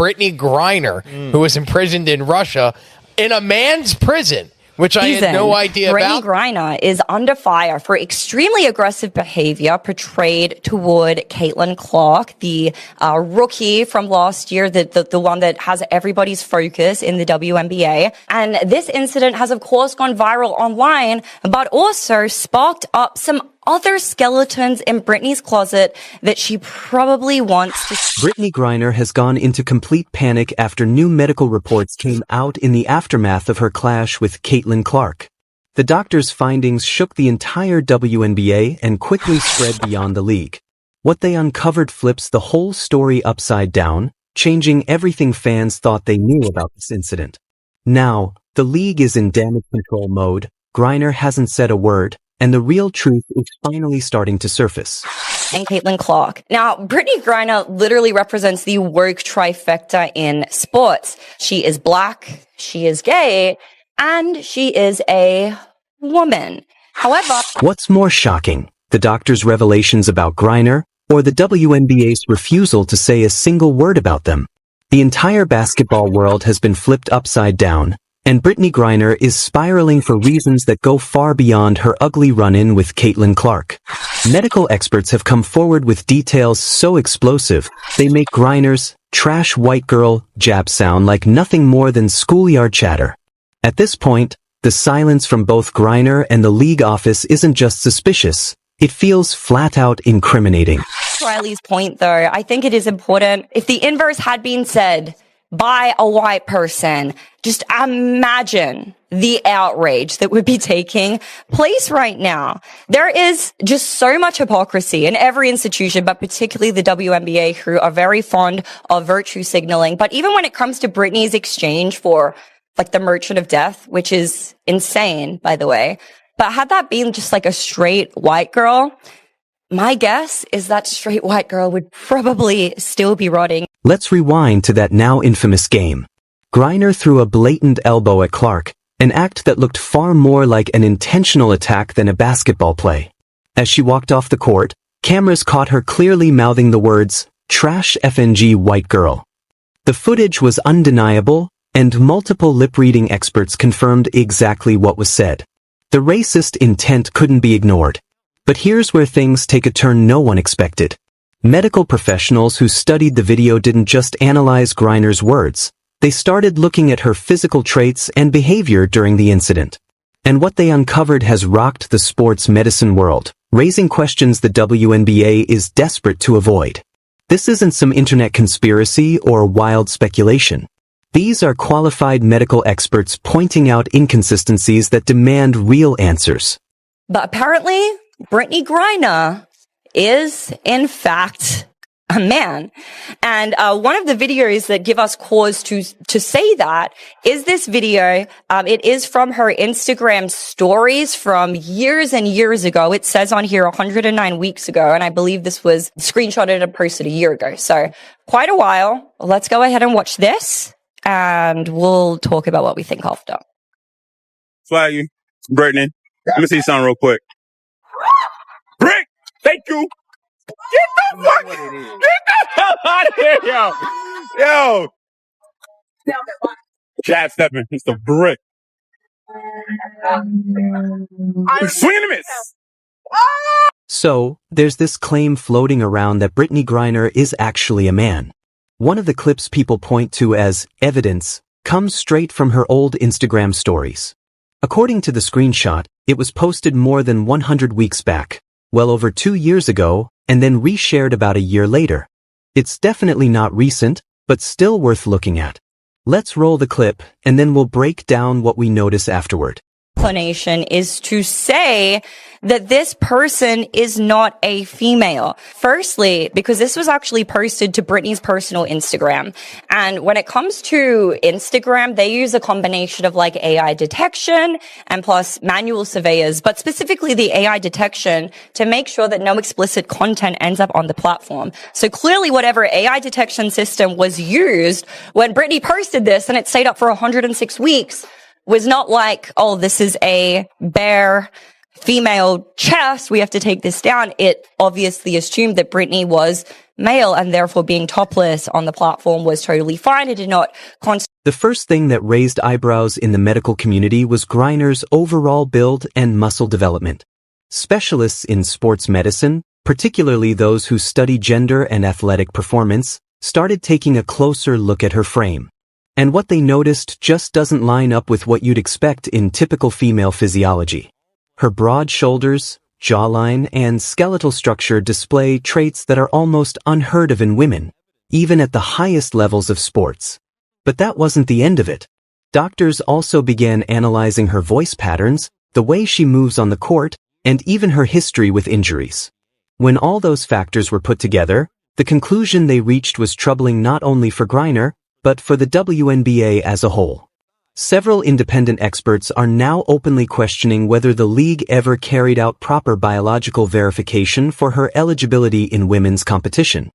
Brittney Griner, who was imprisoned in Russia, in a man's prison, which I had no idea about. Brittney Griner is under fire for extremely aggressive behavior portrayed toward Caitlin Clark, the rookie from last year, the one that has everybody's focus in the WNBA. And this incident has, of course, gone viral online, but also sparked up some other skeletons in Brittney's closet that she probably wants to... Brittney Griner has gone into complete panic after new medical reports came out in the aftermath of her clash with Caitlin Clark. The doctor's findings shook the entire WNBA and quickly spread beyond the league. What they uncovered flips the whole story upside down, changing everything fans thought they knew about this incident. Now, the league is in damage control mode, Griner hasn't said a word, and the real truth is finally starting to surface. And Caitlin Clark. Now, Brittney Griner literally represents the woke trifecta in sports. She is black, she is gay, and she is a woman. However... What's more shocking, the doctor's revelations about Griner, or the WNBA's refusal to say a single word about them? The entire basketball world has been flipped upside down, and Brittney Griner is spiraling for reasons that go far beyond her ugly run-in with Caitlin Clark. Medical experts have come forward with details so explosive, they make Griner's trash white girl jab sound like nothing more than schoolyard chatter. At this point, the silence from both Griner and the league office isn't just suspicious, it feels flat-out incriminating. Riley's point, though, I think it is important. If the inverse had been said by a white person, just imagine the outrage that would be taking place right now. There is just so much hypocrisy in every institution, but particularly the WNBA, who are very fond of virtue signaling. But even when it comes to Brittney's exchange for like the Merchant of Death, which is insane, by the way, but had that been just like a straight white girl, my guess is that straight white girl would probably still be rotting. Let's rewind to that now infamous game. Griner threw a blatant elbow at Clark, an act that looked far more like an intentional attack than a basketball play. As she walked off the court, cameras caught her clearly mouthing the words, "Trash FNG white girl." The footage was undeniable, and multiple lip-reading experts confirmed exactly what was said. The racist intent couldn't be ignored. But here's where things take a turn no one expected. Medical professionals who studied the video didn't just analyze Griner's words. They started looking at her physical traits and behavior during the incident. And what they uncovered has rocked the sports medicine world, raising questions the WNBA is desperate to avoid. This isn't some internet conspiracy or wild speculation. These are qualified medical experts pointing out inconsistencies that demand real answers. But apparently, Brittney Griner is, in fact, a man. And one of the videos that give us cause to say that is this video. It is from her Instagram stories from years and years ago. It says on here 109 weeks ago, and I believe this was screenshotted and posted a year ago. So quite a while. Let's go ahead and watch this, and we'll talk about what we think after. Swaggy, Brittney, let me see something real quick. Brick! Thank you! Get the fuck! Get the hell out of here, yo! Yo! Jab stepping. It's the brick. Swing and a miss! So, there's this claim floating around that Brittney Griner is actually a man. One of the clips people point to as evidence comes straight from her old Instagram stories. According to the screenshot, it was posted more than 100 weeks back, well over 2 years ago, and then reshared about a year later. It's definitely not recent, but still worth looking at. Let's roll the clip, and then we'll break down what we notice afterward. Explanation is to say that this person is not a female. Firstly, because this was actually posted to Brittney's personal Instagram. And when it comes to Instagram, they use a combination of like AI detection and plus manual surveyors, but specifically the AI detection to make sure that no explicit content ends up on the platform. So clearly whatever AI detection system was used when Brittney posted this and it stayed up for 106 weeks was not like, oh, this is a bare female chest, we have to take this down. It obviously assumed that Brittney was male, and therefore being topless on the platform was totally fine. It did not The first thing that raised eyebrows in the medical community was Griner's overall build and muscle development. Specialists in sports medicine, particularly those who study gender and athletic performance, started taking a closer look at her frame. And what they noticed just doesn't line up with what you'd expect in typical female physiology. Her broad shoulders, jawline, and skeletal structure display traits that are almost unheard of in women, even at the highest levels of sports. But that wasn't the end of it. Doctors also began analyzing her voice patterns, the way she moves on the court, and even her history with injuries. When all those factors were put together, the conclusion they reached was troubling not only for Griner, but for the WNBA as a whole. Several independent experts are now openly questioning whether the league ever carried out proper biological verification for her eligibility in women's competition.